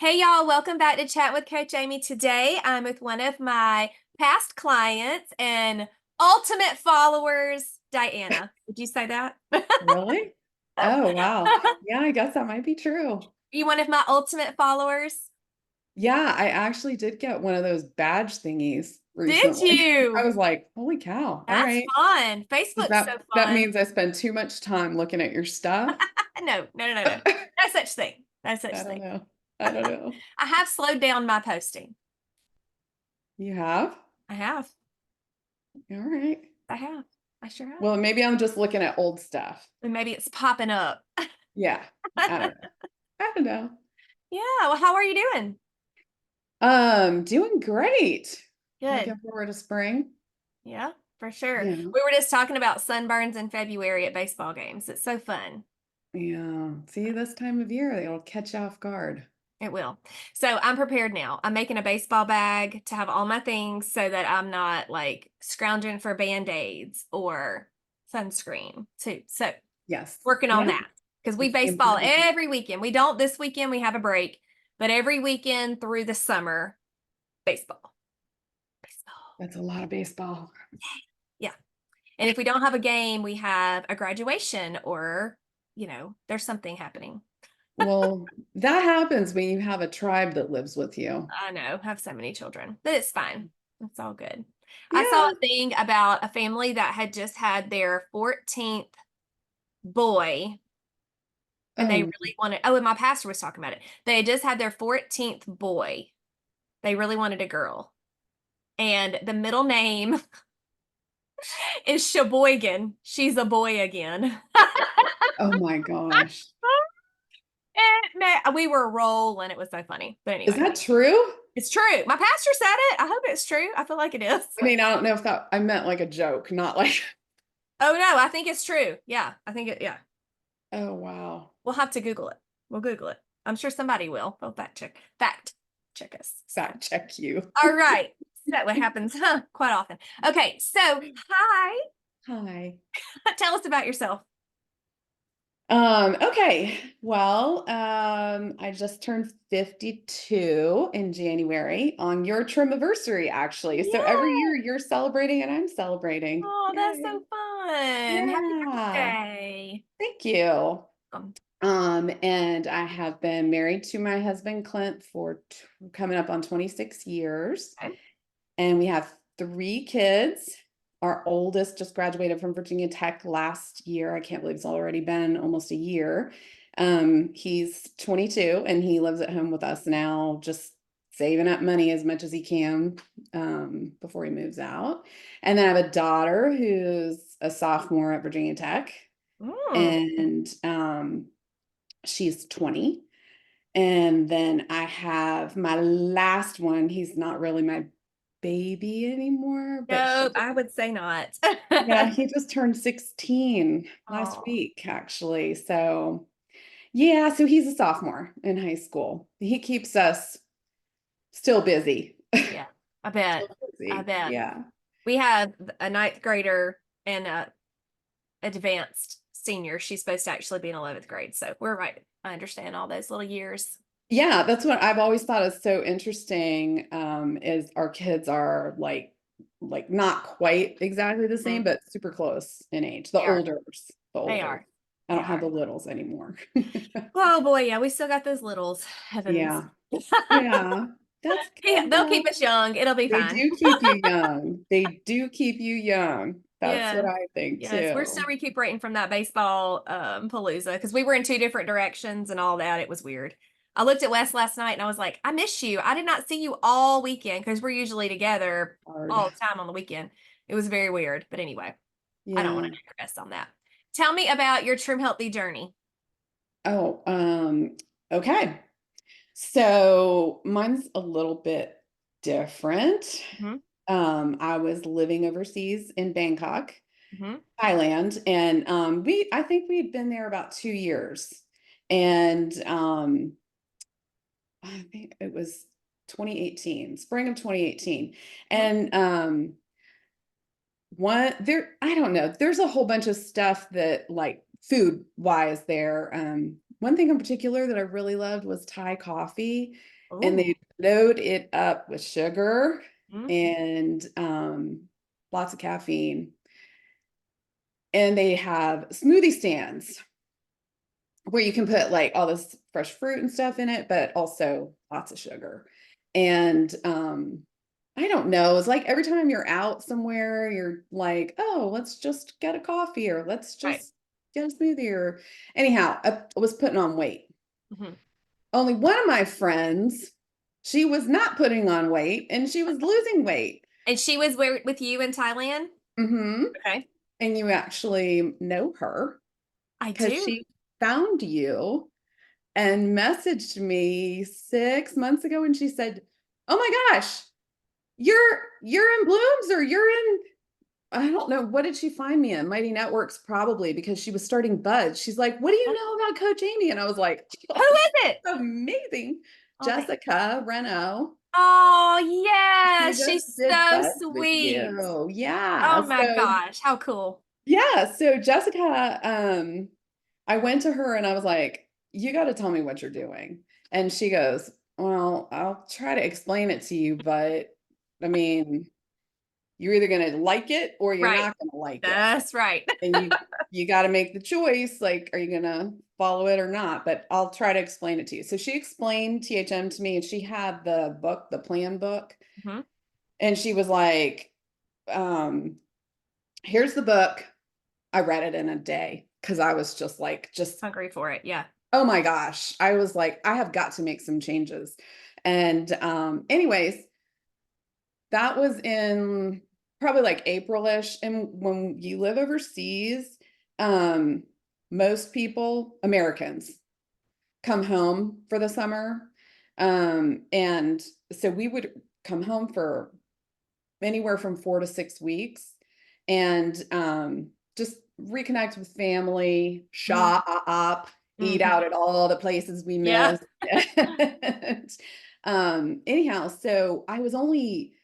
Hey y'all, welcome back to Chat with Coach Amy. Today I'm with one of my past clients and ultimate followers, Dianna. Would you say that? Really? Oh, wow. Yeah, I guess that might be true. You one of my ultimate followers? Yeah, I actually did get one of those badge thingies Did recently. I you? was like, holy cow. All That's right. fun. Does Facebook's so that fun. means I spend too much time looking at your stuff? No, no, no, no, no. I No such thing. No such don't thing. know. I don't know. I have slowed down my posting. You have? I have. All right. I have. I sure have. Well, maybe I'm just looking at old stuff. And maybe it's popping up. Yeah. I don't know. I don't know. Yeah. Well, how are you doing? Doing great. Good. Looking forward to spring. Yeah, for sure. Yeah. We were just talking about sunburns in February at baseball games. It's so fun. Yeah. See, this time of year, it'll catch you off guard. It will. So I'm prepared now. I'm making a baseball bag to have all my things so that I'm not like scrounging for band-aids or sunscreen too. So Yes. working on Yeah. that because we It's the baseball important thing. every weekend. We don't this weekend, we have a break, but every weekend through the summer, baseball. Baseball. That's a lot of baseball. Yeah. And if we don't have a game, we have a graduation or, there's something happening. Well, that happens when you have a tribe that lives with you. I know, I have so many children, but it's fine. It's all good. I saw Yeah. a thing about a family that had just had their 14th boy, and they Oh, really wanted, and my pastor was talking about it. They had just had their 14th boy. They really wanted a girl. And the middle name is Sheboygan. She's a boy again. oh my gosh. We were rolling. It was so funny. But Is anyway, that true? it's true. My pastor said it. I hope it's true. I feel like it is. I mean, I don't know if that I meant like a joke, not like, Oh no, I think it's true. Yeah, I think it. Yeah, oh wow. we'll have to Google it. We'll Google it. I'm sure somebody will. They'll fact check us. So, Fact check you. all right. So what happens, huh? Quite often. Okay. So, hi. Hi. Tell us about yourself. Okay. Well, I just turned 52 in January on your anniversary, actually. So every Yeah. year you're celebrating and I'm celebrating. Oh, that's Yay. so fun. Happy Yeah. birthday. Thank you. Um, And I have been married to my husband Clint for coming up on 26 years. okay. And we have three kids. Our oldest just graduated from Virginia Tech last year. I can't believe it's already been almost a year. He's 22 and he lives at home with us now, just saving up money as much as he can before he moves out. And then I have a daughter who's a sophomore at Virginia Tech, Mm. and she's 20. And then I have my last one. He's not really my baby anymore, but Nope, I would say not. yeah, he just turned 16 last Oh, week, actually. So, yeah, so he's a sophomore in high school. He keeps us still busy. yeah, I bet. Still I busy. bet. Yeah. We have a ninth grader and a advanced senior. She's supposed to actually be in 11th grade. So we're right. I understand all those little years. Yeah, that's what I've always thought is so interesting, is our kids are like not quite exactly the same, Mhm. but super close in age. The They are. olders, the They older. are. I They don't have are. the littles anymore. Oh boy, yeah, we still got those littles. Heavens. Yeah. Yeah. That's Yeah, good they'll keep though. us young. It'll be They fine. do keep you young. They do keep you young. That's what Yeah. I think Yes, we're still too. recuperating from that baseball palooza because we were in two different directions and all that. It was weird. I looked at Wes last night and I was like, I miss you. I did not see you all weekend because we're usually together Hard. all the time on the weekend. It was very weird. But anyway, I don't want Yeah. to digress on that. Tell me about your Trim Healthy journey. Oh, okay. So mine's a little bit different. Hmm. I was living overseas in Bangkok, Hmm. Thailand, and I think we'd been there about 2 years. And I think it was 2018, spring of 2018. Hmm. And one there, I don't know, there's a whole bunch of stuff that like food wise there. one thing in particular that I really loved was Thai coffee, and Oh. they load it up with sugar and lots of caffeine. And they have smoothie stands where you can put like all this fresh fruit and stuff in it, but also lots of sugar. And I don't know, it's like every time you're out somewhere, you're like, oh, let's just get a coffee or let's Right. just get a smoothie or anyhow, I was putting on weight. Mhm. Only one of my friends, she was not putting on weight and she was losing weight. And she was where with you in Thailand? Hmm. Okay. And you actually know her I because do. she found you and messaged me 6 months ago and she said, "Oh my gosh, you're in Blooms or you're in I don't know what did she find me in Mighty Networks probably because she was starting Buzz. She's like, "What do you know about Coach Amy?" And I was like, Who "Oh, is she's it? amazing, Oh, Jessica Reno. oh She yes, just she's did so Buzz with sweet. you." Yeah. Oh my So gosh, how cool. yeah, so Jessica, I went to her and I was like, "You got to tell me what you're doing." And she goes, "Well, I'll try to explain it to you, but I mean, you're either going to like it or you're Right. not going to like it. That's right. And you got to make the choice, like are you going to follow it or not? But I'll try to explain it to you." So she explained THM to me and she had the book, the plan book, Mhm. and she was like, um, "Here's the book." I read it in a day because I was just like, just Hungry for it. Yeah. oh my gosh. I was like, I have got to make some changes. And anyways, that was in probably like April-ish. And when you live overseas, um, most people, Americans, come home for the summer. And so we would come home for anywhere from 4 to 6 weeks and just reconnect with family, Mhm. shop, eat Mhm. out at all the places we Yeah. missed. And, anyhow, so I was only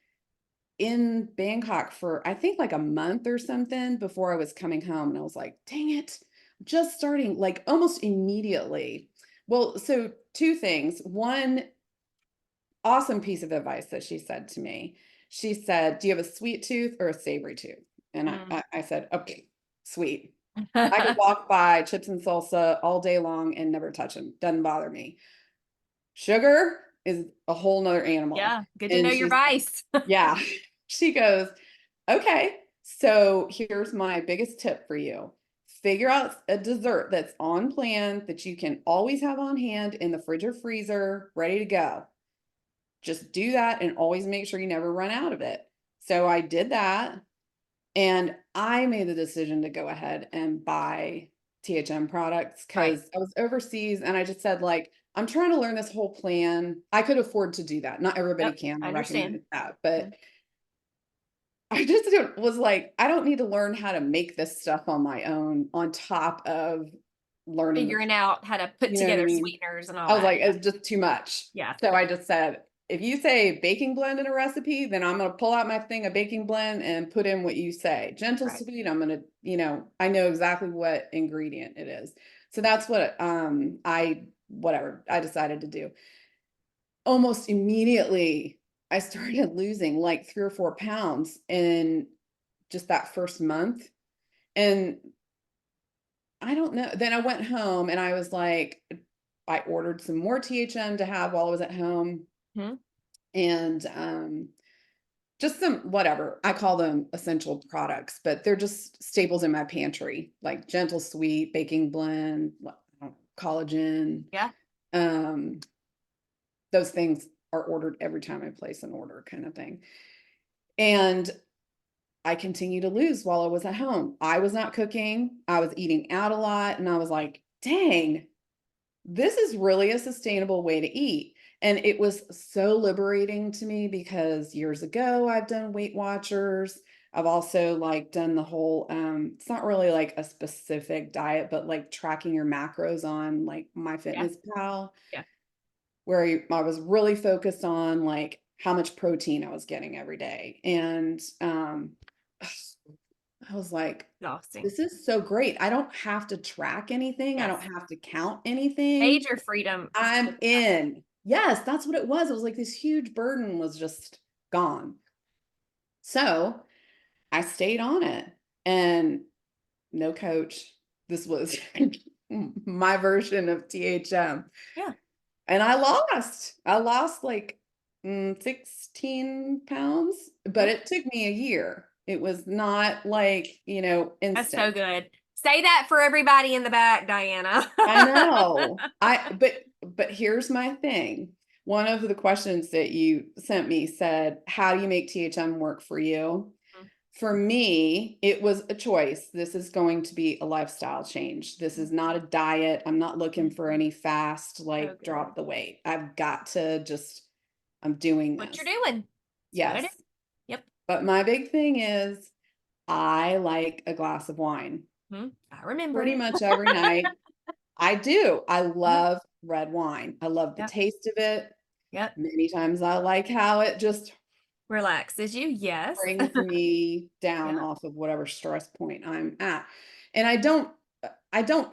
in Bangkok for I think like a month or something before I was coming home. And I was like, dang it, just starting like almost immediately. Well, so two things. One, awesome piece of advice that she said to me. She said, "Do you have a sweet tooth or a savory tooth?" And Mm. I said, "Okay, sweet. I could walk by chips and salsa all day long and never touch them. Doesn't bother me. Sugar is a whole nother animal." Yeah. Good to know And your she's, vice. yeah, she goes, "Okay, so here's my biggest tip for you. Figure out a dessert that's on plan that you can always have on hand in the fridge or freezer, ready to go. Just do that and always make sure you never run out of it." So I did that and I made the decision to go ahead and buy THM products Right. because I was overseas and I just said, like, I'm trying to learn this whole plan. I could afford to do that. Not everybody Yep. can, I I understand. recognize that. But Mhm. I just was like, I don't need to learn how to make this stuff on my own on top of learning the, Figuring out how to put you know what I together mean? sweeteners and all I was that. like, Yeah. it's just too much. Yeah. So I just said, if you say baking blend in a recipe, then I'm going to pull out my thing of baking blend and put in what you say. Gentle Right. sweet, I'm going to, I know exactly what ingredient it is. So that's what I decided to do. Almost immediately, I started losing like 3 or 4 pounds in just that first month. And I don't know. Then I went home and I was like, I ordered some more THM to have while I was at home Mhm. and just some whatever. I call them essential products, but they're just staples in my pantry, like gentle sweet, baking blend, collagen. Yeah. Um, those things are ordered every time I place an order, kind of thing. And I continue to lose while I was at home. I was not cooking. I was eating out a lot, and I was like, dang, this is really a sustainable way to eat. And it was so liberating to me because years ago I've done Weight Watchers. I've also like done the whole it's not really like a specific diet, but like tracking your macros on like Yeah. MyFitnessPal, Yeah. where I was really focused on like how much protein I was getting every day. And I was like, Exhausting. this is so great. I don't have to track anything. I don't Yes. have to count anything. Major freedom. I'm in. Yes, that's what it was. It was like this huge burden was just gone. So I stayed on it and no coach. This was my version of THM. Yeah. And I lost. I lost like 16 pounds, but Yeah. it took me a year. It was not like, That's so instant. good. Say that for everybody in the back, Dianna. I know. But here's my thing. One of the questions that you sent me said, "How do you make THM work for you?" For me, it was a choice. This is going to be a lifestyle change. This is not a diet. I'm not looking for any fast, So like good. drop the weight. I've got to just, I'm doing What you're this. doing. That's gotta Yes. do. Yep. But my big thing is I like a glass of wine I remember. pretty much every night. I do. I Yep. love red wine. I love the Yep. taste of it. Yep. Many times I like how it just Relaxes you. Yes. brings me down Yeah. off of whatever stress point I'm at. And I don't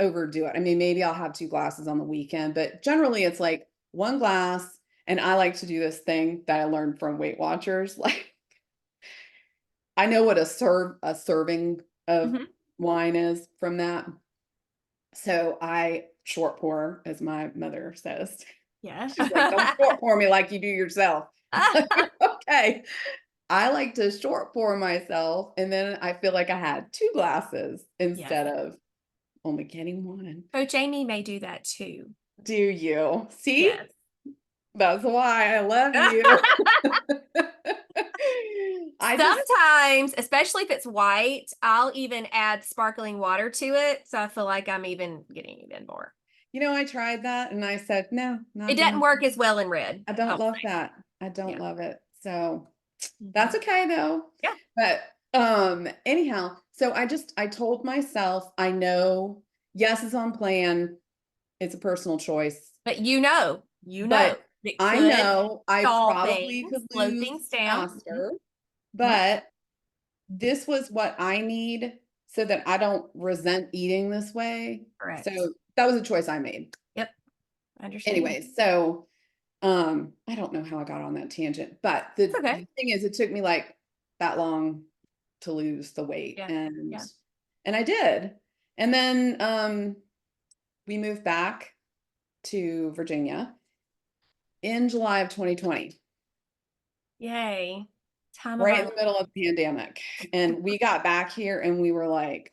overdo it. I mean, maybe I'll have two glasses on the weekend, but generally it's like one glass. And I like to do this thing that I learned from Weight Watchers. Like I know what a serving of hmm wine is from that. So I short pour, as my mother says. Yeah. She's like, don't short pour me like you do yourself. Okay. I like to short pour myself, and then I feel like I had two glasses Yes. instead of only getting one. Coach Amy may do that too. Do you? See? Yes. That's why I love you. I just, Sometimes, especially if it's white, I'll even add sparkling water to it. So I feel like I'm even getting even more. I tried that and I said, no, It not doesn't doing work it. as well in red. I don't I'll love say. that. I don't Yeah. love it. So hmm that's okay though. Yeah. But anyhow, so I told myself, I know, yes, it's on plan. It's a personal choice. But you know, But it I could know I stall probably things, could slow lose things down. faster, Mhm. but this was what I need so that I don't resent eating this way. Correct. So that was a choice I made. Yep. I understand. Anyway, so I don't know how I got on that tangent, but It's okay. the thing is it took me like that long to lose the weight Yeah. Yeah. and I did. And then we moved back to Virginia in July of 2020. Yay. Time of Right our in life. the middle of the pandemic. And we got back here and we were like,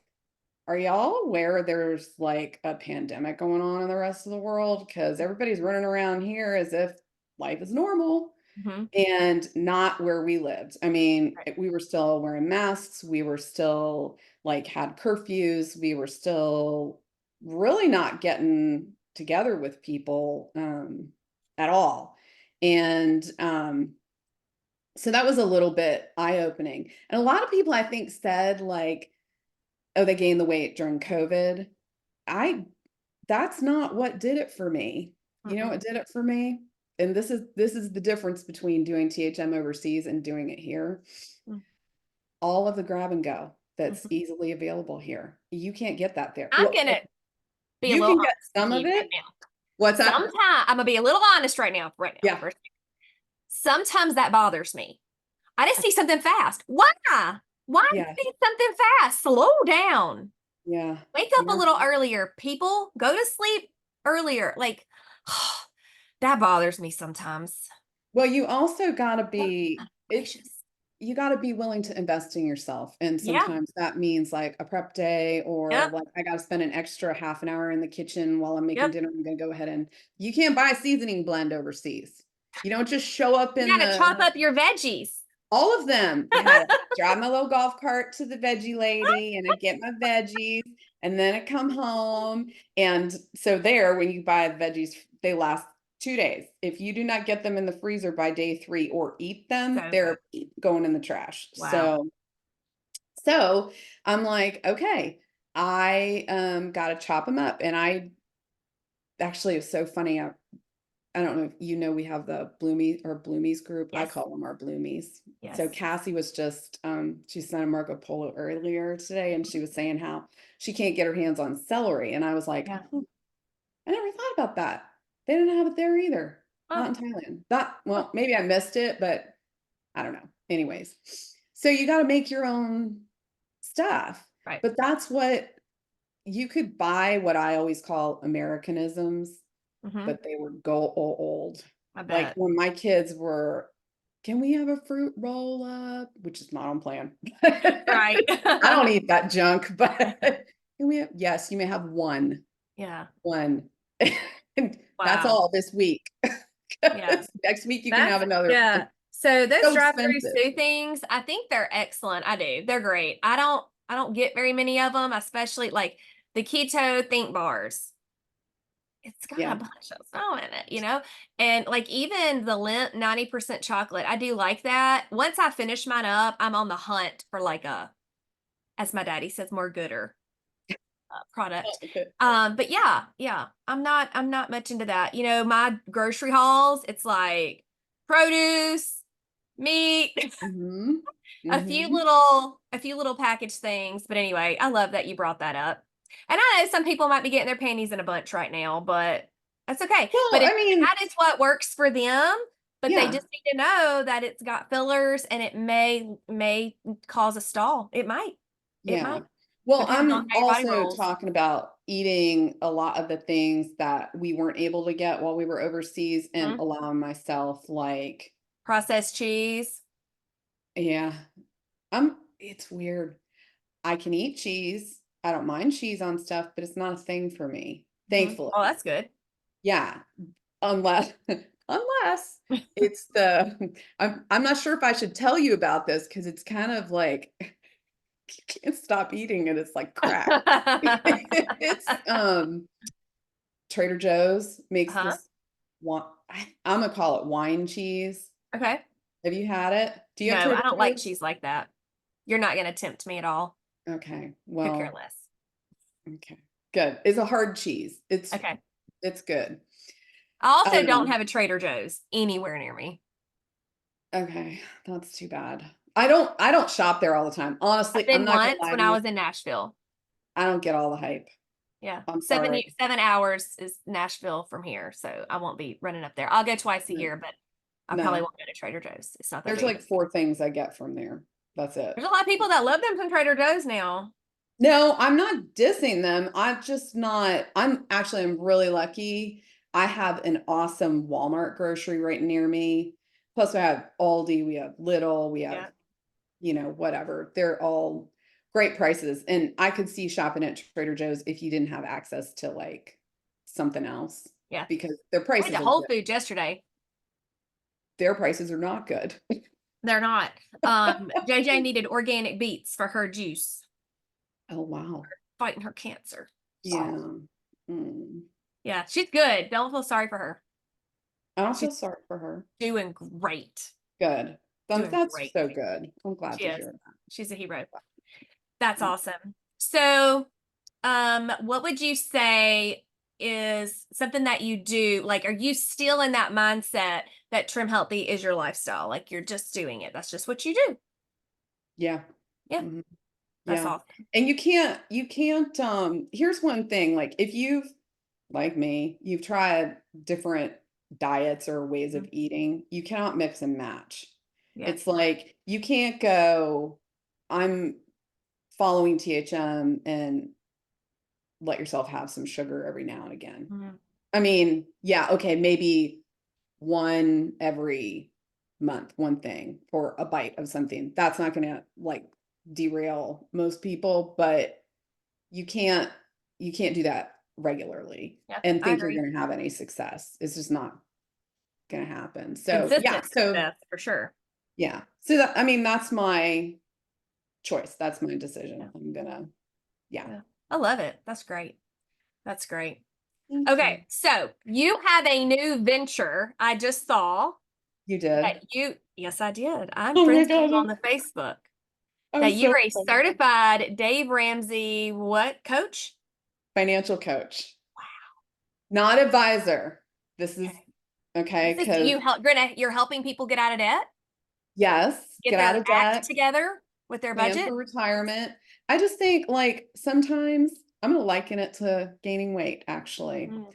are y'all aware there's like a pandemic going on in the rest of the world? Because everybody's running around here as if life is normal Mhm. and not where we lived. I mean, Right. we were still wearing masks. We were still like had curfews. We were still really not getting together with people at all. And so that was a little bit eye-opening. And a lot of people I think said like, oh, they gained the weight during COVID. I That's not what did it for me. You know Mm-mm. what did it for me? And this is the difference between doing THM overseas and doing it here. Mm, All of the grab and go that's mhm. easily available here. You can't get that there. I'm Well, gonna be a you little can get honest with some of you right it. now. What's that? Sometimes I'm gonna be a little honest right now. Right now, Yeah. first. Sometimes that bothers me. I just see something fast. Why? Why Yeah. see something fast? Slow down. Yeah. Wake up a You're little earlier. People go to sleep earlier. Like that bothers me sometimes. well, you also gotta Oh, be it gracious. you got to be willing to invest in yourself. And Yeah. sometimes that means like a prep day or Yep. like I got to spend an extra half an hour in the kitchen while I'm making Yep. dinner. I'm going to go ahead and you can't buy a seasoning blend overseas. You don't just show up You in gotta chop up your veggies. all of them. I had to drive my little golf cart to the veggie lady and I get my veggies and then I come home. And so there, when you buy veggies, they last 2 days. If you do not get them in the freezer by day 3 or eat them, So good. they're going in the trash. Wow. So I'm like, okay, I got to chop them up. And I actually, it was so funny. I don't know if you know, we have the Bloomies group. I Yes. call them our Bloomies. So Yes. Cassie was just she sent a Marco Polo earlier today, and she was saying how she can't get her hands on celery. And I was like, Yeah. "Hmm, I never thought about that. They didn't have it there either. Oh, Not in Thailand. That, oh, well, maybe I missed it, but I don't know. Anyways, so you got to make your own stuff. right. But that's what you could buy, what I always call Americanisms, Hmm. but they were go old. I Like bet. when my kids were, can we have a fruit roll up? Which is not on plan. I Right. don't eat that junk, but can we have, yes, you may have one. Yeah. One. And that's Wow. all this week. Yeah. Next week you can That's have another. yeah. So those So drive-through expensive. stew things, I think they're excellent. I do. They're great. I don't get very many of them, especially like the keto think bars. It's got a Yeah. bunch of stuff in it, you know? And like even the Lint 90% chocolate, I do like that. Once I finish mine up, I'm on the hunt for like a, as my daddy says, more gooder product. Okay. But yeah, yeah, I'm not much into that. You know, my grocery hauls, it's like produce, meat, Mm-hmm. Mm-hmm. a few little packaged things. But anyway, I love that you brought that up. And I know some people might be getting their panties in a bunch right now, but that's okay. Well, But if I mean, that is what works for them, but they yeah, just need to know that it's got fillers and it may cause a stall. It might. It yeah. might. Well, Depending on I'm how your body also rolls. talking about eating a lot of the things that we weren't able to get while we were overseas and Mhm. allowing myself like, Processed cheese. yeah, it's weird. I can eat cheese. I don't mind cheese on stuff, but it's not a thing for me, Mhm. Oh, thankfully. that's good. Yeah, unless unless it's the I'm not sure if I should tell you about this because it's kind of like you can't stop eating it. It's like crack. It's Trader Joe's makes Uh-huh. this one. I'm gonna call it wine cheese. Okay. Have you had it? Do you have No, Trader I don't like Joe's? cheese like that. You're not gonna tempt me at all. Okay, Could care well, less. okay, good. It's a hard cheese. Okay. It's good. I also don't Um, have a Trader Joe's anywhere near me. okay, that's too bad. I don't shop there all the time. I've Honestly, I'm been not gonna once lie when to I you. was in Nashville. I don't get all the hype. Yeah. I'm sorry. 7 hours is Nashville from here, so I won't be running up there. I'll go twice a No, year, but I probably no. won't go to Trader Joe's. It's not that There's big of like a four things I get from there. That's it. There's a lot of people that love them from Trader Joe's now. No, I'm not dissing them. I'm just not, I'm really lucky. I have an awesome Walmart grocery right near me. Plus we have Aldi, we have Lidl, we have, Yeah. whatever. They're all great prices. And I could see shopping at Trader Joe's if you didn't have access to like something else Yeah. because their I went to prices are Whole good. Foods yesterday. Their prices are not good. They're not. JJ needed organic beets for her juice, Oh, wow. fighting her cancer. Yeah. Mm. Yeah, she's good. Don't feel sorry for her. I don't She's feel sorry for her. doing great. Good. Doing That's great. so good. I'm glad She to is. hear She's a hero. That's that. awesome. So, what would you say is something that you do? Like, are you still in that mindset that trim healthy is your lifestyle? Like you're just doing it. That's just what you do. Yeah. Yeah, Mhm. that's Yeah. awesome. And you can't, here's one thing, like if you've, like me, you've tried different diets or ways of Mhm. eating, you cannot mix and match. Yeah. It's like you can't go, I'm following THM and let yourself have some sugar every now and again. Mhm. I mean, yeah, okay, maybe one every month, one thing for a bite of something. That's not gonna like derail most people, but you can't you can't do that regularly Yeah, and I think you're agree. gonna have any success. It's just not gonna happen. So yeah, Consistent so success for sure. yeah. So that, I mean, that's my choice. That's my Yeah. decision. I'm gonna, yeah. Yeah. I love it. That's great. That's great. Thank Okay, you. so you have a new venture I just saw You did. that yes, I did. I'm Oh my friends with you God, on the Facebook. I'm That so you're a excited. certified Dave Ramsey what coach? Financial coach, not advisor. This is Okay. Okay, So do because you help, Grinna, you're helping people get out of debt, yes, get get out their of act debt, together with their plan budget? for retirement. I just think like sometimes I'm gonna liken it to gaining weight, actually. Mm,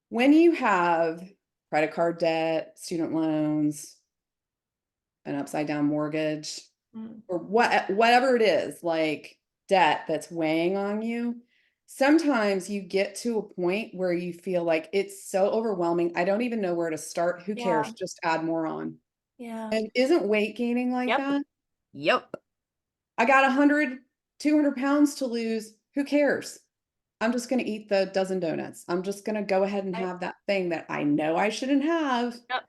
When you have credit card debt, student loans, an upside down mortgage, mm. or whatever it is, like debt that's weighing on you, sometimes you get to a point where you feel like it's so overwhelming. I don't even know where to start. Who Yeah, cares? Just add more on. yeah. And isn't weight gaining like Yep. that? Yep. I got 100, 200 pounds to lose. Who cares? I'm just going to eat the dozen donuts. I'm just going to go ahead and Right. have that thing that I know I shouldn't have. Yep.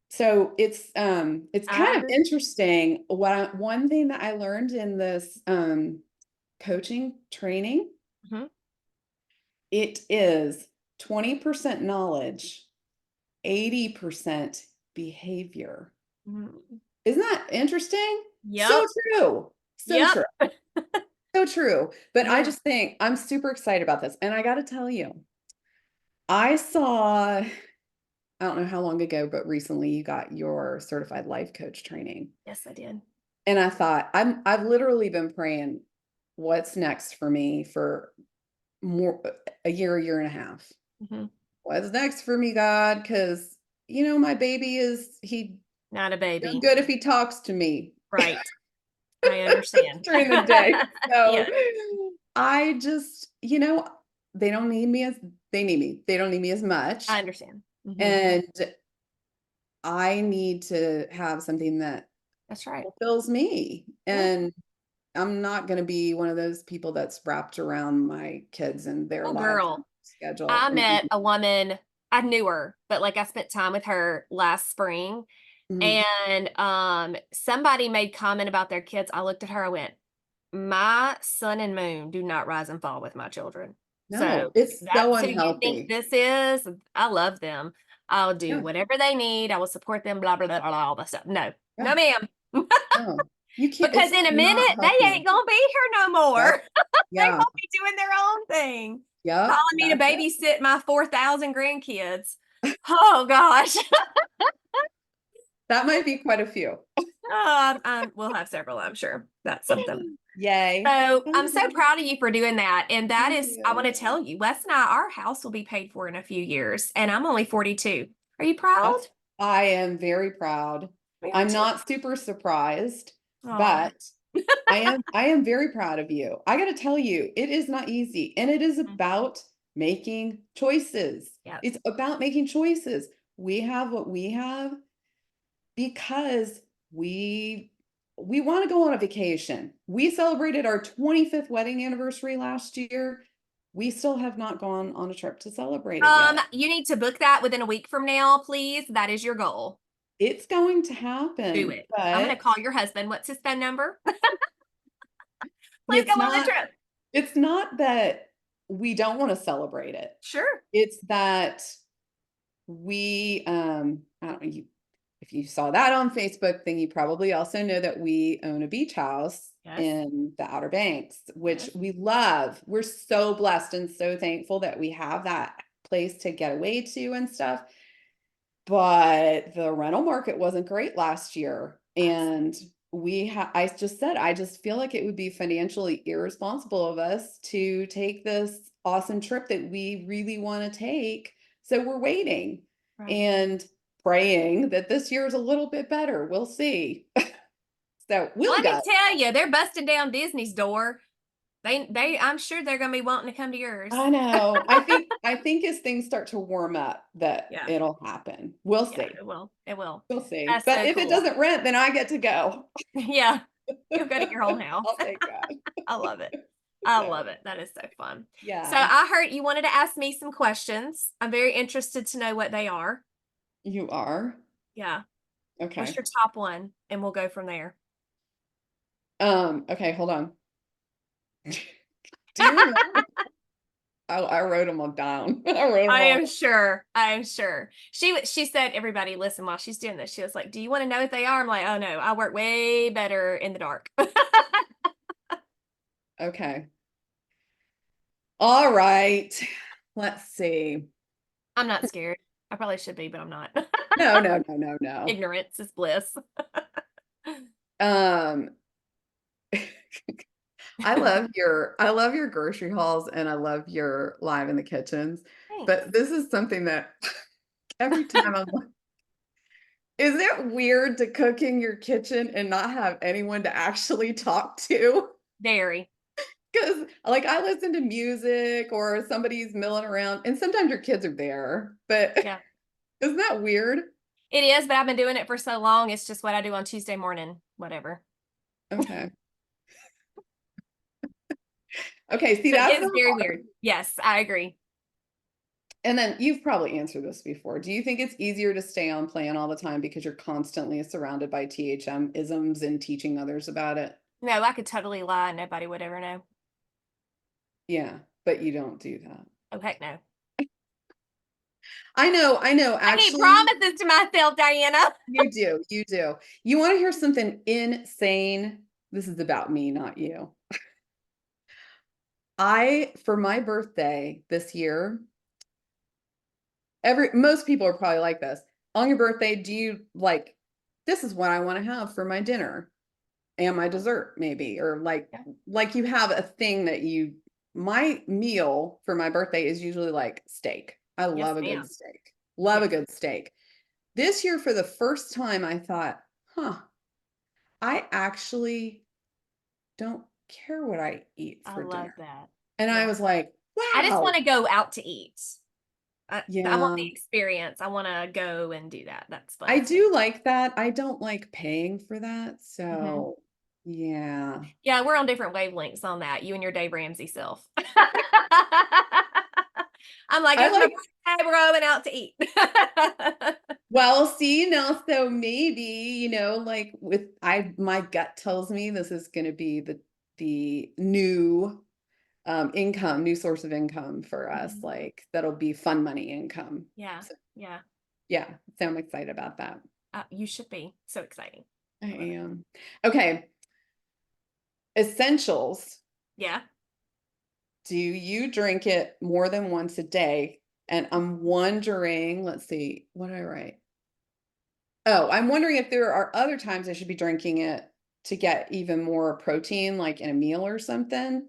So it's kind I of agree. interesting. One thing that I learned in this coaching training, Mhm. it is 20% knowledge, 80% behavior. Mhm. Isn't that interesting? So Yep. true. So Yep. true. So true. But I Yeah. just think I'm super excited about this. And I got to tell you, I saw, I don't know how long ago, but recently you got your certified life coach training. Yes, I did. And I thought, I've literally been praying, what's next for me for more a year and a half. Mhm. What's next for me, God? Because my baby he Not a does baby. good if he talks to me Right. I understand. during the day. So Yes, I just, they don't need me as they need me. They don't need me as I much. understand. Mhm. And I need to have something that That's right. fulfills me. Yeah. And I'm not going to be one of those people that's wrapped around my kids and their Oh, lives and girl. schedule. I met a woman, I knew her, but like I spent time with her last spring, Mhm. and somebody made comment about their kids. I looked at her, I went, my sun and moon do not rise and fall with my children. No, So if it's so that's who you think unhealthy. this is, I love them. I'll do Yeah, whatever they need. I will support them, blah, blah, blah, blah, all that stuff. No, yeah, no, ma'am. no. You can't, Because it's in a not minute, they healthy. ain't gonna be here no Yep. more. They Yeah. won't be doing their own thing. Yep. Calling me to That's it. babysit my 4,000 grandkids. Oh gosh. That might be quite a few. We'll have several, I'm sure. That's something. Yay. So I'm so proud of you for doing that. And that Thank is, I want you. to tell you, Wes and I, our house will be paid for in a few years, and I'm only 42. Are you proud? I am very proud. Me I'm too. not super surprised, Oh, but I am very proud of you. I got to tell you, it is not easy, and it is about making choices. yeah. It's about making choices. We have what we have because we we want to go on a vacation. We celebrated our 25th wedding anniversary last year. We still have not gone on a trip to celebrate it yet. You need to book that within a week from now, please. That is your goal. It's going to Do happen, it. I'm going to but call your husband. What's his phone number? Please it's come on the not trip. it's not that we don't want to celebrate it. Sure. It's that we I don't know, if you saw that on Facebook, then you probably also know that we own a beach house Yes. in the Outer Banks, which Yes. we love. We're so blessed and so thankful that we have that place to get away to and stuff. But the rental market wasn't great last year. And I just said, I just feel like it would be financially irresponsible of us to take this awesome trip that we really want to take. So we're waiting Right. and praying that this year is a little bit better. We'll see. So we'll Let me go. tell you, they're busting down Disney's door. I'm sure they're going to be wanting to come to yours. I know. I think as things start to warm up that Yeah. it'll happen. We'll Yeah, see. it will. It will. We'll see. That's But so if it cool. doesn't rent, then I get to go. Yeah. You'll go to your own house. I'll take that. I love it. I love So, it. That is so fun. So yeah, I heard you wanted to ask me some questions. I'm very interested to know what they are. you are. Yeah. What's Okay. your top one? And we'll go from there. Okay, hold on. Do you remember? I wrote them all down. I wrote them I all am sure. I am sure. She said, everybody listen while she's doing this. She was like, do you want to know what they are? I'm like, oh no, I work way better in the dark. down. Okay. All right. Let's see. I'm not scared. I probably should be, but I'm not. No, no, no, no, no. Ignorance is bliss. Um, I love your grocery hauls and I love your live in the kitchens. But Thanks. this is something that every time I'm like, is it weird to cook in your kitchen and not have anyone to actually talk to? Very. Because like I listen to music or somebody's milling around, and sometimes your kids are there, but Yeah. isn't that weird? It is, but I've been doing it for so long. It's just what I do on Tuesday morning, whatever. Okay. Okay, see, But that's it's not very hard. weird. Yes, I agree. And then you've probably answered this before. Do you think it's easier to stay on plan all the time because you're constantly surrounded by THM isms and teaching others about it? No, I could totally lie and nobody would ever know. Yeah, but you don't do that. Oh, heck no. I know, I keep actually, promises to myself, Diana. you do. You do. You want to hear something insane? This is about me, not you. For my birthday this year, most people are probably like this. On your birthday, do you like, this is what I want to have for my dinner and my dessert, maybe, or Yeah. like you have a thing that my meal for my birthday is usually like steak. I Yes, love a good ma'am. steak. Love a Yes, good steak. This year, for the first time, I thought, huh, I actually don't care what I eat I for love dinner. that. And I Yeah. was like, I just want wow. to go out to eat. I want Yeah, the experience. I want to go and do that. That's I fun to me. do like that. I don't like paying for that. Hmm. So, yeah. Yeah, we're on different wavelengths on that. You and your Dave Ramsey self. I'm like, I it's my like, birthday. We're going out to eat. well, see, now, so maybe, like my gut tells me this is going to be the new new source of income for us. Mhm. Like that'll be fun money income. Yeah, So, yeah. yeah, so I'm excited about that. You should be. So exciting. I I love it. am. Okay, essentials. Yeah. Do you drink it more than once a day? And I'm wondering, let's see, what did I write? Oh, I'm wondering if there are other times I should be drinking it to get even more protein, like in a meal or something.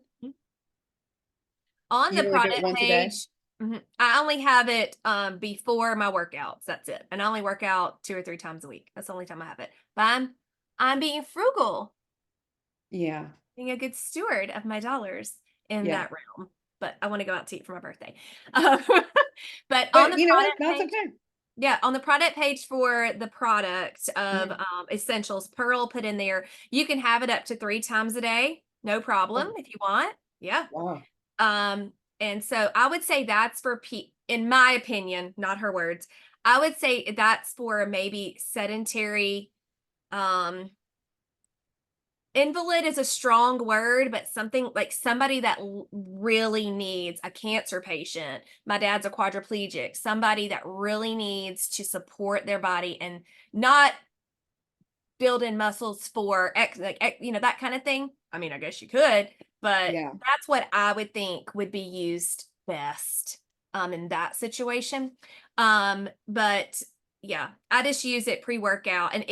On the You only do it product once a day? page, I only have it before my workouts. That's it. And I only work out 2 or 3 times a week. That's the only time I have it. But I'm being frugal, Yeah. being a good steward of my dollars in Yeah. that realm. But I want to go out to eat for my birthday. Um, but on But the you know what? product That's page, okay. yeah, on the product page for the product of Mhm. essentials, Pearl put in there, you can have it up to 3 times a day, no problem Oh, if you want. Yeah. wow. Um, and so I would say that's for in my opinion, not her words. I would say that's for maybe sedentary, um, invalid is a strong word, but something like somebody that really needs a cancer patient. My dad's a quadriplegic, somebody that really needs to support their body and not build in muscles for that kind of thing. I mean, I guess you could, but Yeah. that's what I would think would be used best in that situation. But yeah, I just use it pre-workout and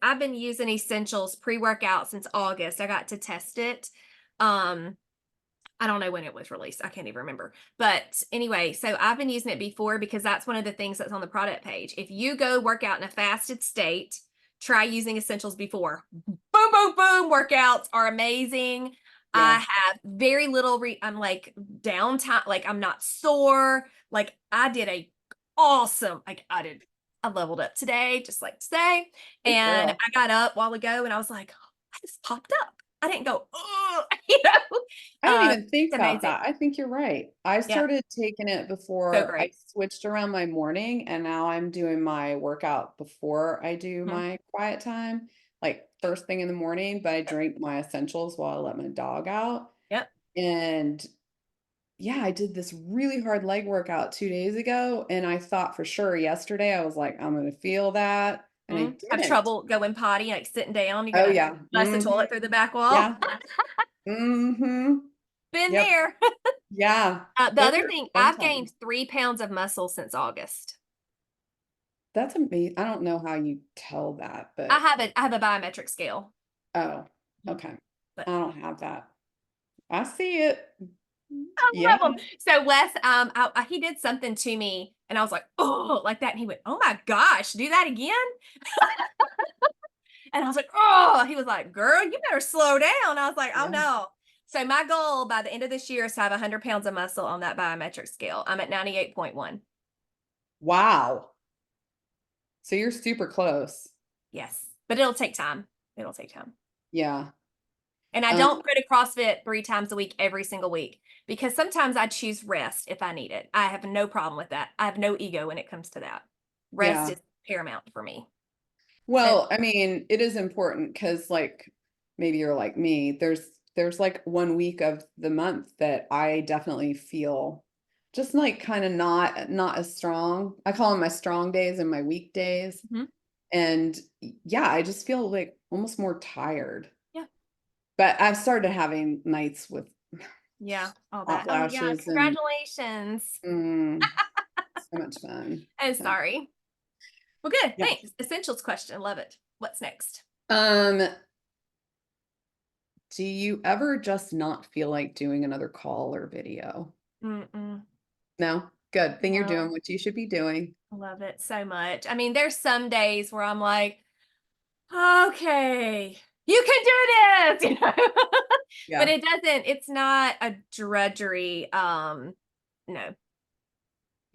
I've been using essentials pre-workout since August. I got to test it. Um I don't know when it was released. I can't even remember. But anyway, so I've been using it before because that's one of the things that's on the product page. If you go work out in a fasted state, try using essentials before. Boom, boom, boom. Workouts are amazing. I Yeah. have very little I'm like downtime, like I'm not sore. Like I did a awesome, like I leveled up today, just like today. Good And girl. I got up while ago and I was like, I just popped up. I didn't go, oh, you know. I didn't even think It's about amazing. that. I think you're right. I Yeah, started taking it so before I great. switched around my morning, and now I'm doing my workout before I do Mhm. my quiet time, like first thing in the morning, but I Yep, drink my essentials while I let my dog out. yep. And yeah, I did this really hard leg workout 2 days ago, and I thought for sure yesterday, I was like, I'm gonna feel that, and I Have didn't. trouble going potty, like sitting down, you Oh gotta yeah. flush the Hmm. toilet through the back wall. Yeah. Hmm. Been Yep. there. Yeah. The Those other are thing, fun I've times. gained 3 pounds of muscle since August. That's amazing. I don't know how you tell that, I but have I have a biometric scale. oh, Mhm. okay. But I don't have that. I see it. I Yeah. love him. So Wes, he did something to me, and I was like, oh, like that. And he went, oh my gosh, do that again. And I was like, oh, he was like, girl, you better slow down. I was like, oh Yeah. no. So my goal by the end of this year is to have 100 pounds of muscle on that biometric scale. I'm at 98.1. Wow. So you're super close. Yes, but it'll take time. It'll take time. Yeah. And I Um, don't go to CrossFit 3 times a week every single week because sometimes I choose rest if I need it. I have no problem with that. I have no ego when it comes to that. Rest yeah. is paramount for me. And Well, I mean, it is important because like maybe you're like me, there's like 1 week of the month that I definitely feel just like kind of not as strong. I call them my strong days and my weak days. mhm, And yeah, I just feel like almost more tired. yeah, But I've started having nights with yeah, all hot that. Oh yeah, flashes and congratulations. mm, so much fun. I'm So, sorry. Well, good. yeah. Thanks. Essentials question. Love it. What's next? Um, do you ever just not feel like doing another call or video? Mm-mm. No? Good. Then you're doing No, what you should be doing. love it so much. I mean, there's some days where I'm like, okay, you can do this, but Yeah. it doesn't, it's not a drudgery. No, no.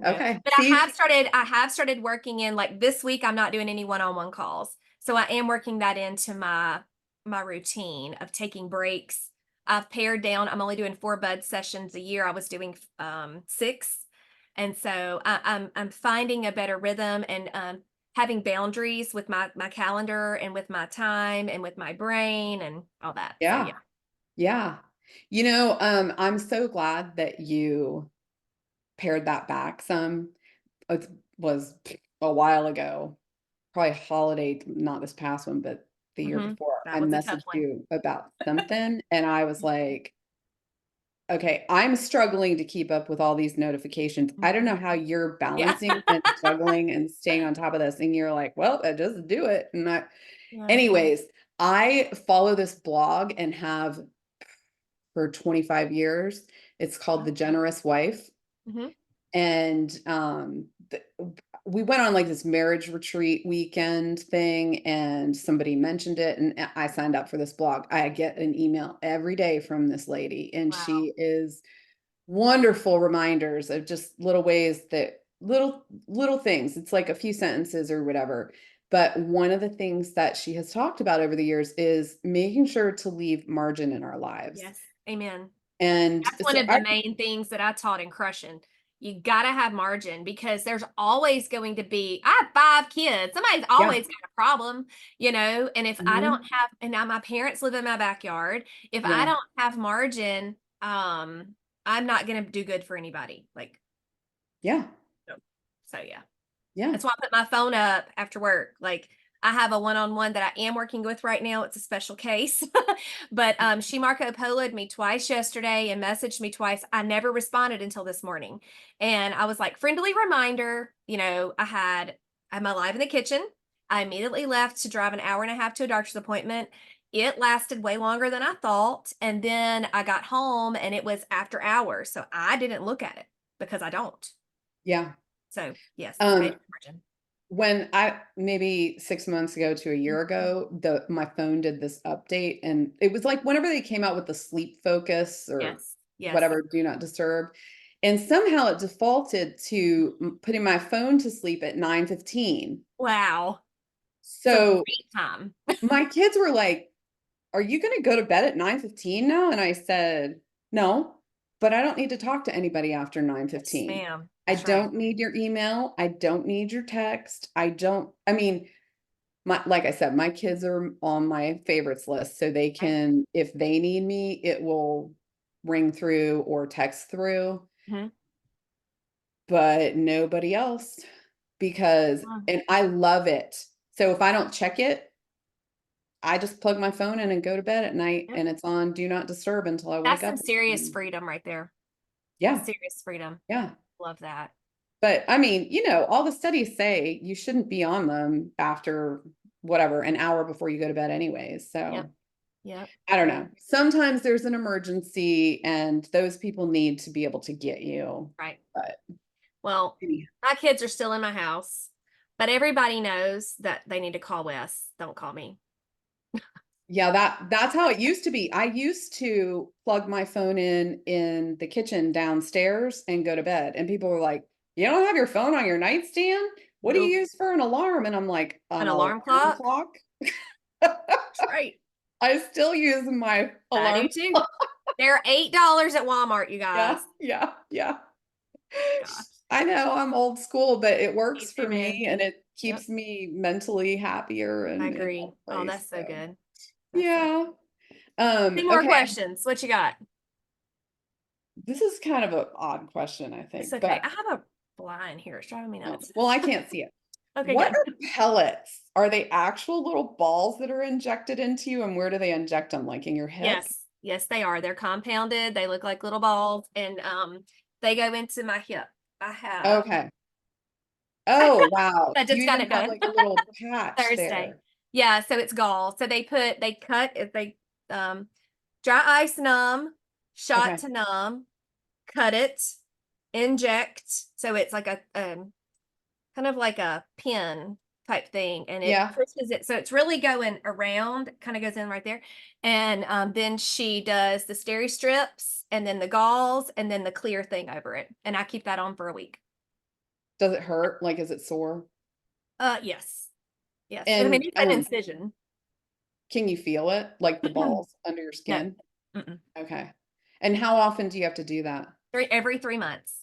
Okay. But See? I have started working in like this week, I'm not doing any one-on-one calls. So I am working that into my routine of taking breaks. I've pared down. I'm only doing 4 bud sessions a year. I was doing 6. And so I'm finding a better rhythm and having boundaries with my calendar and with my time and with my brain and all that. So yeah. Yeah. Yeah. I'm so glad that you pared that back some. It was a while ago, probably holiday, not this past one, but the year Mhm. before. I That was a tough messaged one. you about something and I was like, okay, I'm struggling to keep up with all these notifications. I don't know Mhm. how you're Yeah. balancing and juggling and staying on top of this. And you're like, well, just do it. Yeah. Anyways, I follow this blog and have for 25 years. It's called The Generous Wife. Mhm. And we went on like this marriage retreat weekend thing, and somebody mentioned it, and I signed up for this blog. I get an email every day from this lady, and Wow. she is wonderful reminders of just little ways that little things. It's like a few sentences or whatever. But one of the things that she has talked about over the years is making sure to leave margin in our lives. Yes. Amen. And That's one so of I the main things that I taught in crushing. You gotta have margin because there's always going to be I have 5 kids. Somebody's yeah. always got a problem, and if I don't Mhm. have and now my parents live in my backyard. If I Yeah. don't have margin, I'm not gonna do good for anybody. Like, Yeah. no. So yeah. Yeah. That's why I put my phone up after work. Like I have a one-on-one that I am working with right now. It's a special case. But she Marco Polo'd me twice yesterday and messaged me twice. I never responded until this morning. And I was like, friendly reminder, I'm alive in the kitchen. I immediately left to drive an hour and a half to a doctor's appointment. It lasted way longer than I thought. And then I got home and it was after hours. So I didn't look at it because I don't. Yeah. So yes, Um, major margin. when I maybe 6 months ago to a year ago, the my phone did this update, and it was like whenever they came out with the sleep focus or Yes, yes. whatever, do not disturb, and somehow it defaulted to putting my phone to sleep at 9:15. Wow. It's a So great time. my kids were like, "Are you gonna go to bed at 9:15 now?" And I said, "No, but I don't need to talk to anybody after Yes, 9:15. ma'am. I That's right. don't need your email. I don't need your text. I mean, like I said, my kids are on my favorites list, so they Okay. can, if they need me, it will ring through or text through, Mhm. but nobody else because Mm, and I love it. So if I don't check it, I just plug my phone in and go to bed at night, yep. and it's on do not disturb until I wake That's up some in the serious morning. freedom right there. Yeah, Serious freedom. yeah. Love that. But I mean, all the studies say you shouldn't be on them after whatever, an hour before you go to bed anyways. Yep. So Yep. I don't know. Sometimes there's an emergency and those people need to be able to get you. Right. But Well, anyhow. my kids are still in my house, but everybody knows that they need to call Wes. Don't call me. Yeah, that's how it used to be. I used to plug my phone in the kitchen downstairs and go to bed. And people were like, "You don't have your phone on your nightstand? What do you No. use for an alarm?" And I'm like, An "An alarm alarm clock? clock." Right. I still use my I do alarm too. clock. They're $8 at Walmart, you Yeah, guys. yeah, yeah. Gosh. I know I'm old school, but it Me works too, for man. me and it Yep. keeps me mentally happier I and in one agree. Oh, place. that's so So good. That's so yeah. Two more Okay. questions. What you got? This is kind of an odd question, I It's think, okay. but I have a fly in here. It's driving me oh, nuts. well, I can't see it. Okay, What good. are pellets? Are they actual little balls that are injected into you, and where do they inject them? Like in your hip? Yes. Yes, they are. They're compounded. They look like little balls and they go into my hip. I have Okay. Oh, wow. I You just got even it have done like a little patch Thursday. there. Yeah, so it's gall. So they cut if they um dry ice numb, shot Okay. to numb, cut it, inject. So it's like a kind of like a pin type thing, and it Yeah. pushes it. So it's really going around, kind of goes in right there. And then she does the steri strips and then the galls and then the clear thing over it. And I keep that on for a week. Does it hurt? Like, is it sore? Yes. Yes. I mean, And it's an incision. can you feel it? Like the balls under your No. skin? Mm-mm. Okay. And how often do you have to do that? Every 3 months.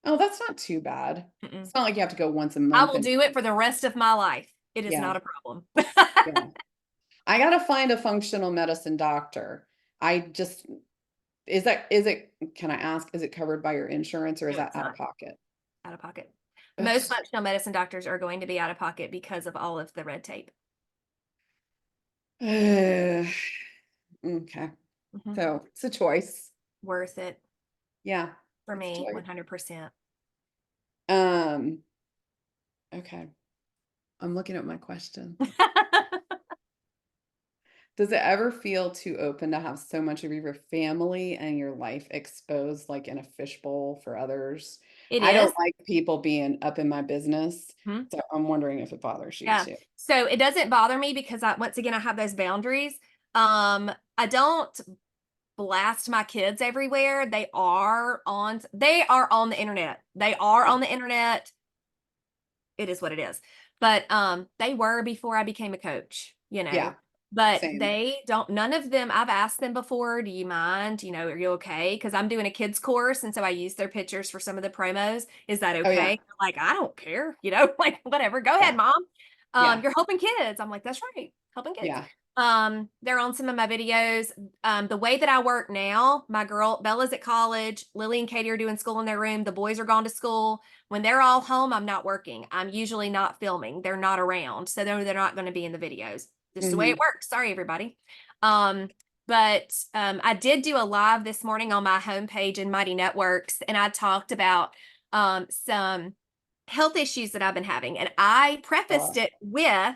Oh, that's not too bad. Mm-mm. It's not like you have to go once a I month will and do it for the rest of my life. It is yeah, not a problem. yeah. I gotta find a functional medicine doctor. I just is it can I ask, is it covered by your insurance or is No, that it's out of not pocket? out of pocket. Most Ugh. functional medicine doctors are going to be out of pocket because of all of the red tape. Okay. Mhm. So it's a choice. Worth it Yeah, for it's a me, choice. 100%. Um, okay. I'm looking at my question. Does it ever feel too open to have so much of your family and your life exposed like in a fishbowl for others? It I don't is. like people being up in my business, Hmm. so I'm wondering if it bothers you Yeah. too. So it doesn't bother me because once again, I have those boundaries. I don't blast my kids everywhere. They are on the internet. They are Yeah, on the internet. It is what it is. But they were before I became a coach, yeah, But same. they don't, none of them, I've asked them before, do you mind? Are you okay? Because I'm doing a kids course. And so I use their pictures for some of the promos. Is that Oh yeah, okay? Like, I don't care, like whatever. Go ahead, yeah, mom. yeah, You're helping kids. I'm like, that's right. Helping kids. yeah. They're on some of my videos. The way that I work now, my girl Bella's at college, Lily and Katie are doing school in their room, the boys are gone to school. When they're all home, I'm not working. I'm usually not filming. They're not around. So they're not going to be in the videos. Just the way it Hmm. works. Sorry, everybody. Um, but I did do a live this morning on my homepage in Mighty Networks, and I talked about some health issues that I've been having. And I prefaced it with,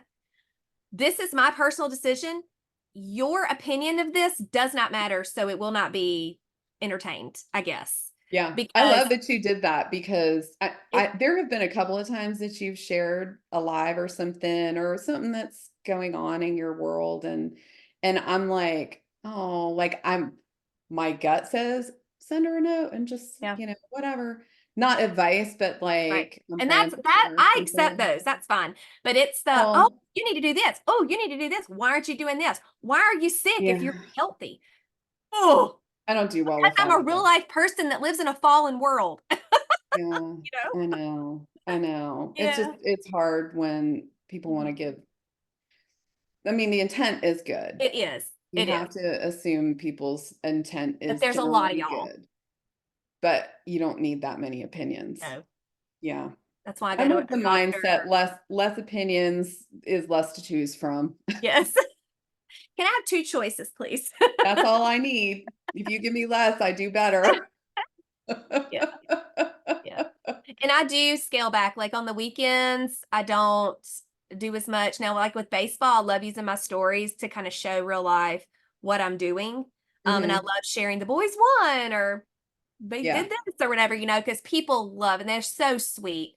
this is my personal decision. Your opinion of this does not matter, so it will not be entertained, I guess. Yeah, I Because love that you did that because it there have been a couple of times that you've shared a live or something that's going on in your world and I'm like, oh, like my gut says send her a note and just, yeah. whatever. Not advice, but Right. like I'm And praying that's for that her or I accept something. those. That's fine. But it's the, oh, Well, you need to do this. Oh, you need to do this. Why aren't you doing this? Why are you sick if yeah, you're healthy? Oh, I don't do well because with I'm that a real either. life person that lives in a fallen world. Yeah, You know? I know. I know. Yeah. It's hard when people want to Mhm. give. I mean, the intent is good. It is. You It have is. to assume people's intent But is there's a lot of generally y'all. good, but you don't need that many opinions. No. Yeah. That's why I go I'm to of a the doctor. mindset less opinions is less to choose from. Yes. Can I have two choices, please? That's all I need. If you give me less, I do better. Yeah. Yeah. And I do scale back. Like on the weekends, I don't do as much. Now, like with baseball, I love using my stories to kind of show real life what I'm doing. And I Hmm. love sharing the boys won or they Yeah. did this or whatever, because people love and they're so sweet.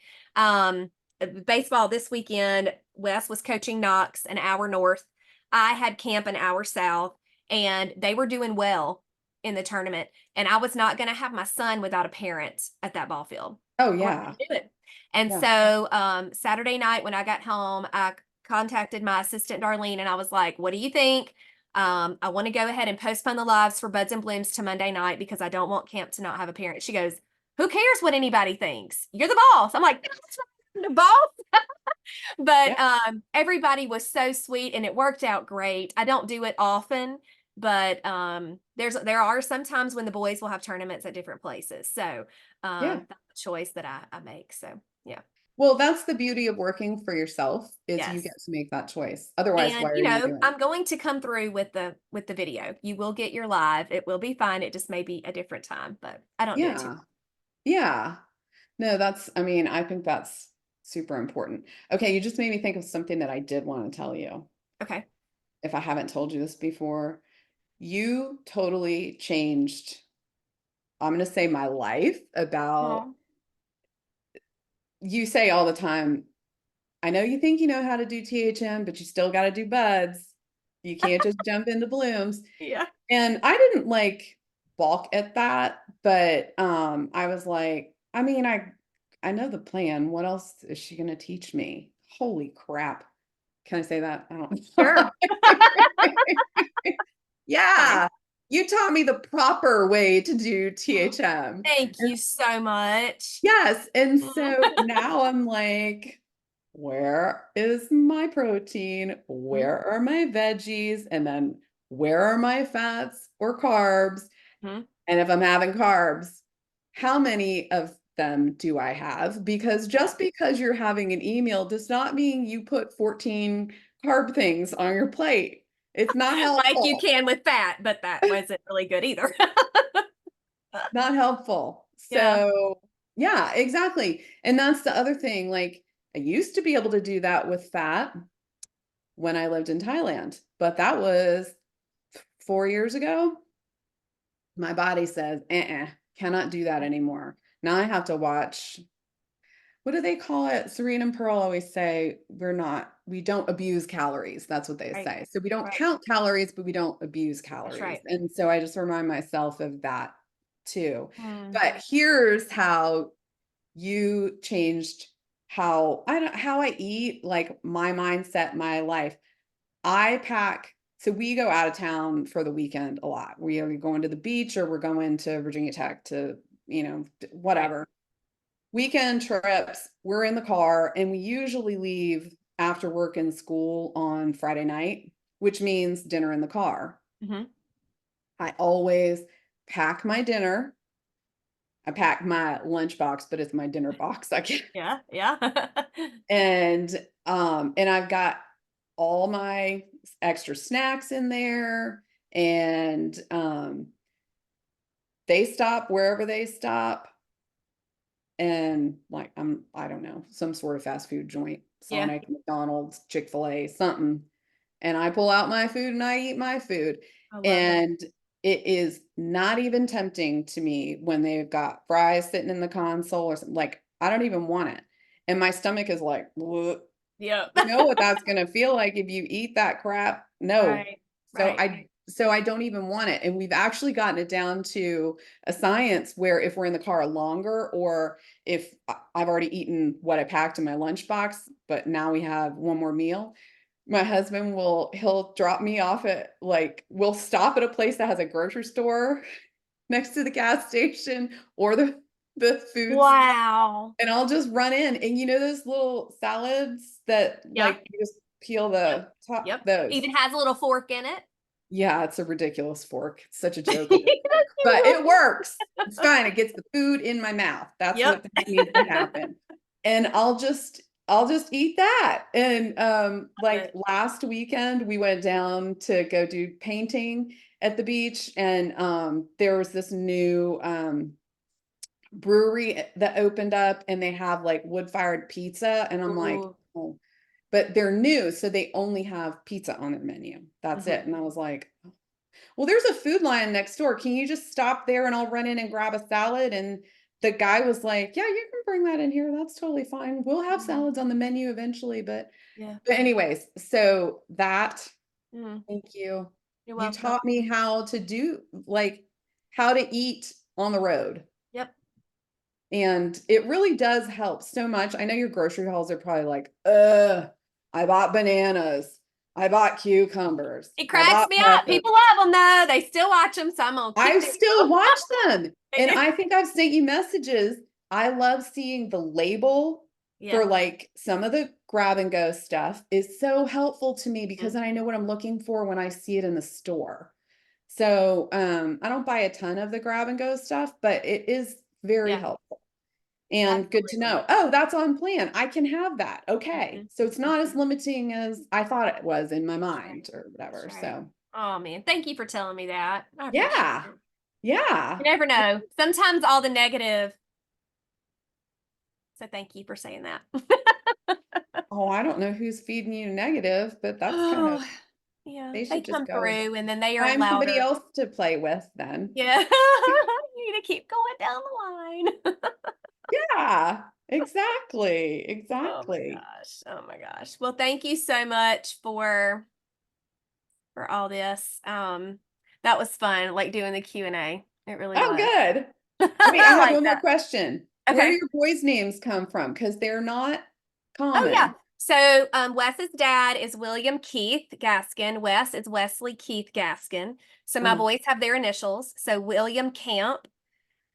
Baseball this weekend, Wes was coaching Knox an hour north. I had camp an hour south, and they were doing well in the tournament. And I was not going to have my son without a parent at that ball field. Oh I wasn't yeah. going to do it. And Yeah. so Saturday night when I got home, I contacted my assistant Darlene and I was like, "What do you think? I want to go ahead and postpone the lives for Buds and Blooms to Monday night because I don't want camp to not have a parent." She goes, "Who cares what anybody thinks? You're the boss." I'm like, "That's not the boss." Yeah. But everybody was so sweet and it worked out great. I don't do it often, but there are some times when the boys will have tournaments at different places. So Yeah. that's a choice that I make. So yeah. Well, that's the beauty of working for yourself is you Yes. get to make that choice. Otherwise, And why are you doing it? I'm going to come through with the video. You will get your live. It will be fine. It just may be a different time, but I don't do it too. Yeah. Yeah. No, I mean, I think that's super important. Okay, you just made me think of something that I did want to tell you. Okay. If I haven't told you this before, you totally changed, I'm going to say my life about, Oh, you say all the time, I know you think you know how to do THM, but you still got to do buds. You can't just jump into blooms. yeah. And I didn't like balk at that, but I was like, I mean, I know the plan. What else is she going to teach me? Holy crap. Can I say that? I don't Sure. know. Fine. Yeah. You taught me the proper way to do Oh, THM. thank And you so much. yes. And Mhm. so now I'm like, where is my protein? Mhm. Where are my veggies? And then where are my fats or carbs? Mhm. And if I'm having carbs, how many of them do I have? Because Yeah. just because you're having an email does not mean you put 14 carb things on your plate. It's not Like you helpful. can with fat, but that wasn't really good either. Not helpful. Yeah. So, yeah, exactly. And that's the other thing. Like, I used to be able to do that with fat when I lived in Thailand, but that was 4 years ago. My body says, cannot do that anymore. Now I have to watch, what do they call it? Serena and Pearl always say, we don't abuse calories. That's what they Right. say. So we don't Right. count calories, but we don't abuse That's calories. right. And so I just remind myself of that too. Mm. But here's how you changed how I eat, like my mindset, my life. I pack, so we go out of town for the weekend a lot. We are going to the beach or we're going to Virginia Tech to, Right. whatever. Weekend trips, we're in the car and we usually leave after work and school on Friday night, which means dinner in the car. Hmm. I always pack my dinner. I pack my lunch box, but it's my dinner box. I can Yeah. Yeah. and I've got all my extra snacks in there and they stop wherever they stop and like I don't know, some sort of fast food joint, Yeah. Sonic, McDonald's, Chick-fil-A, something. And I pull out my food and I eat my food. I love it. And it is not even tempting to me when they've got fries sitting in the console or something. Like, I don't even want it. And my stomach is like, "Bleh." Yep. You know what that's gonna feel like if you eat that crap? No. Right. So Right. I don't even want it. And we've actually gotten it down to a science where if we're in the car longer or if I've already eaten what I packed in my lunchbox, but now we have one more meal, my husband he'll drop me off at like we'll stop at a place that has a grocery store next to the gas station or the food stuff, Wow. and I'll just run in. And you know those little salads that Yeah. like you just peel Yep. the top, Yep. those. Even has a little fork in it. Yeah, it's a ridiculous fork. It's such a joke with a fork, but it works. It's fine. It gets the food in my mouth. That's Yep. what needs to happen. And I'll just eat that. And Love like it. last weekend we went down to go do painting at the beach and there was this new brewery that opened up and they have like wood-fired pizza. And I'm like, Ooh. oh, but they're new, so they only have pizza on their menu. That's Mhm. it. And I was like, well, there's a Food Lion next door. Can you just stop there and I'll run in and grab a salad? And the guy was like, yeah, you can bring that in here. That's totally fine. We'll have Mhm. salads on the menu eventually. Yeah. But anyways, so that, Mm. thank you. You're You welcome. taught me how to do, like, how to eat on the road. Yep. And it really does help so much. I know your grocery hauls are probably like, I bought bananas. I bought cucumbers. It I cracks bought me up. peppers. People love them though. They still watch them, so I'm gonna keep I doing still them. watch them. They And do. I think I've sent you messages. I love seeing the label Yeah. for like some of the grab and go stuff is so helpful to me because Mhm. then I know what I'm looking for when I see it in the store. So I don't buy a ton of the grab and go stuff, but it is very Yeah. helpful and good to Absolutely. know. Oh, that's on plan. I can have that. Okay. Mhm. So it's not as Mhm. limiting as I thought it was in my That's right. mind or whatever. That's right. So Oh man, thank you for telling me that. I appreciate yeah. it. Yeah. You never know. Sometimes all the negative. So thank you for saying that. Oh, I don't know who's feeding you negative, but that's kind of, Oh, yeah. they They should just come go through and then they are find somebody louder. else to play with then. Yeah. You need to keep going down the line. Yeah, exactly. Oh my Exactly. gosh. Oh my gosh. Well, thank you so much for all this. That was fun, like doing the Q&A. It really Oh, was. good. Wait, I I have like one more that. question. Where do Okay. your boys' names come from? Because they're not Oh yeah. common. So Wes's dad is William Keith Gaskin. Wes is Wesley Keith Gaskin. So my Uh, boys have their initials. So William Camp.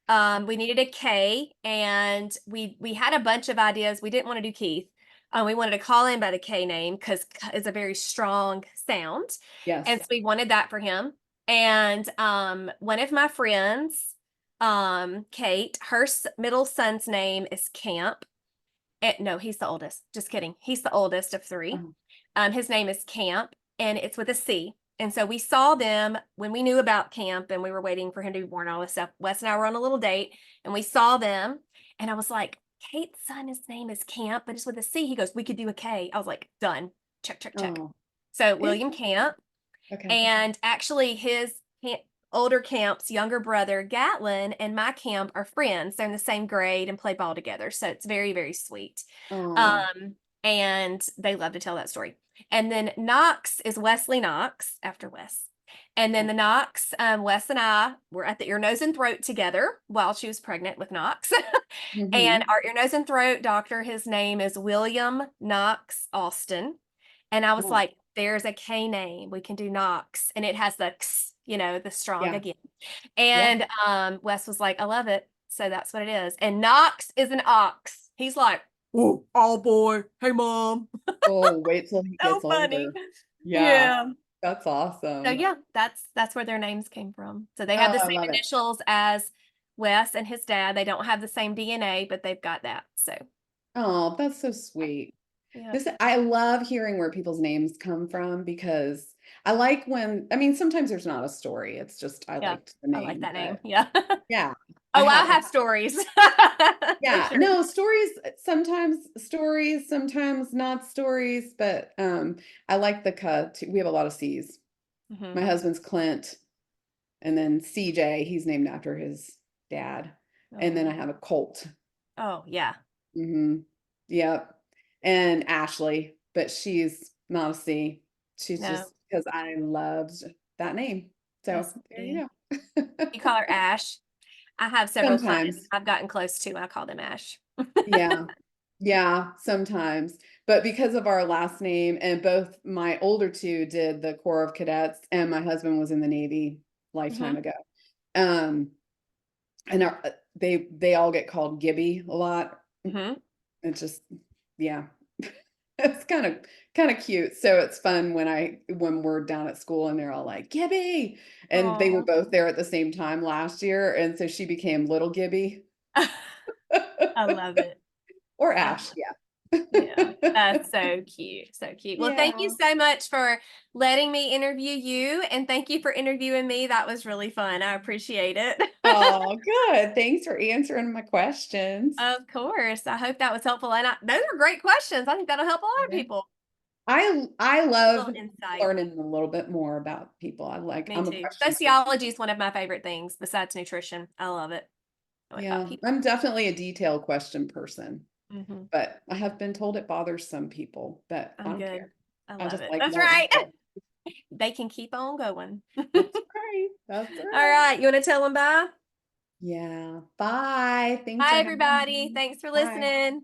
We needed a K, and we had a bunch of ideas. We didn't want to do Keith. We wanted to call him by the K name because it's a very strong sound, and yes. so we wanted that for him. And one of my friends, Kate, her middle son's name is Camp. No, he's the oldest. Just kidding. He's the oldest of three. Uh, His name is Camp, and it's with a C. And so we saw them when we knew about Camp, and we were waiting for him to be born, all this stuff. Wes and I were on a little date, and we saw them, and I was like, Kate's son, his name is Camp, but it's with a C. He goes, we could do a K. I was like, done. Check, check, check. oh, So it, William Camp, okay. and actually his older Camp's younger brother, Gatlin, and my Camp are friends. They're in the same grade and play ball together. So it's very, very sweet. Oh, Um, and they love to tell that story. And then Knox is Wesley Knox after Wes. And then the Knox, Wes and I were at the ear, nose, and throat together while she was pregnant with Knox. And mm-hmm. our ear, nose, and throat doctor, his name is William Knox Austin. And I was Oh, like, there's a K name. We can do Knox. And it has the X, the strong yeah, again. yeah. And Wes was like, I love it. So that's what it is. And Knox is an ox. He's like, oh, oh boy. Hey, mom. Oh, wait till he So gets funny. older. Yeah, Yeah. that's So awesome. yeah, that's where their names came from. So they have Oh, the I same love it. initials as Wes and his dad. They don't have the same DNA, but they've got that. So Oh, that's so sweet. yeah, This I love hearing where people's names come from because I like when, I mean, sometimes there's not a story. It's just I yeah. liked the I like name, that name. but Yeah. yeah, I Oh, I have. have stories. For Yeah, sure. no, stories, sometimes not stories, but I like the cut. We have a lot of C's. Hmm. My husband's Clint, and then CJ, he's named after his dad. And then I Oh, have a Colt. oh yeah. Hmm. Yep. And Ashley, but she's not a C. She's No, just because I loved that name. So that's there funny. you go. You call her Ash. I have several clients Sometimes. I've gotten close to. I call them Ash. Yeah. Yeah, sometimes. But because of our last name, and both my older two did the Corps of Cadets, and my husband was in the Navy lifetime Hmm. ago. Um, and they all get called Gibby a lot. Hmm. It's just, yeah. It's kind of cute. So it's fun when we're down at school and they're all like, Gibby. And they were Oh, both there at the same time last year. And so she became little Gibby. I love it. Or I Ash, love yeah. Yeah, that's so cute. So cute. Well, thank you Yeah. so much for letting me interview you, and thank you for interviewing me. That was really fun. I appreciate it. Oh, good. Thanks for answering my questions. Of course. I hope that was helpful. And those are great questions. I think that'll help a lot of Yeah. people. I A love little insight. learning a little bit more about people. Me I'm a too. question person. Sociology is one of my favorite things besides nutrition. I love it. Knowing about Yeah, people. I'm definitely a detailed question person, Hmm. but I have been told it bothers some people, but I I'm don't good. care. I I love just it. like That's more right. info. They can keep on going. All That's right. That's right. right. You want to tell them bye? Yeah. Bye. Thanks for Bye, having everybody. me. Thanks for Bye. listening.